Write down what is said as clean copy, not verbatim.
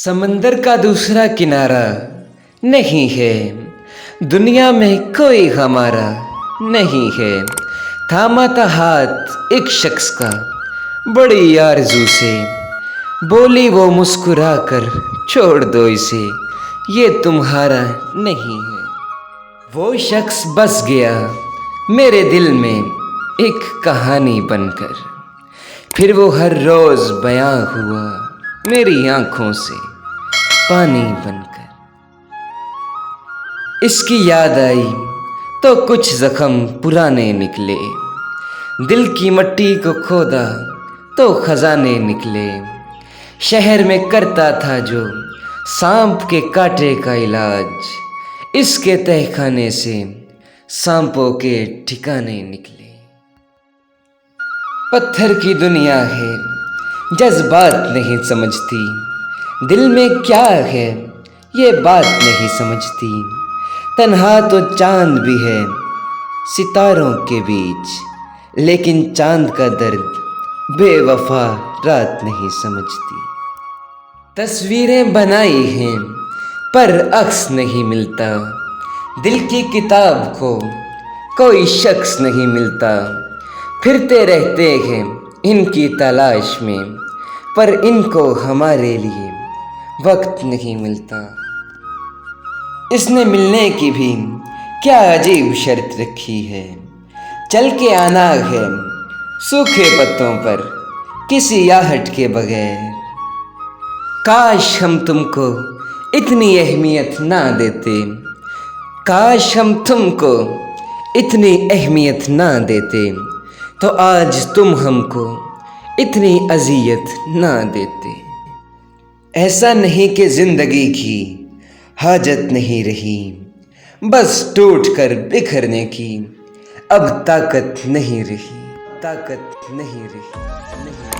समंदर का दूसरा किनारा नहीं है, दुनिया में कोई हमारा नहीं है। थामा था हाथ एक शख्स का बड़ी आरज़ू से, बोली वो मुस्कुरा कर, छोड़ दो इसे, ये तुम्हारा नहीं है। वो शख्स बस गया मेरे दिल में एक कहानी बनकर, फिर वो हर रोज़ बयां हुआ मेरी आंखों से पानी बनकर। इसकी याद आई तो कुछ जख्म पुराने निकले, दिल की मिट्टी को खोदा तो खजाने निकले। शहर में करता था जो सांप के कांटे का इलाज, इसके तहखाने से सांपों के ठिकाने निकले। पत्थर की दुनिया है, जज्बात नहीं समझती, दिल में क्या है ये बात नहीं समझती। तन्हा तो चांद भी है सितारों के बीच, लेकिन चांद का दर्द बेवफा रात नहीं समझती। तस्वीरें बनाई हैं पर अक्स नहीं मिलता, दिल की किताब को कोई शख्स नहीं मिलता। फिरते रहते हैं इनकी तलाश में, पर इनको हमारे लिए वक्त नहीं मिलता। इसने मिलने की भी क्या अजीब शर्त रखी है, चल के आना है सूखे पत्तों पर किसी आहट के बगैर। काश हम तुमको इतनी अहमियत ना देते, काश हम तुमको इतनी अहमियत ना देते, तो आज तुम हमको इतनी अजियत ना देते। ऐसा नहीं कि जिंदगी की हाजत नहीं रही, बस टूट कर बिखरने की अब ताकत नहीं रही, ताकत नहीं रही।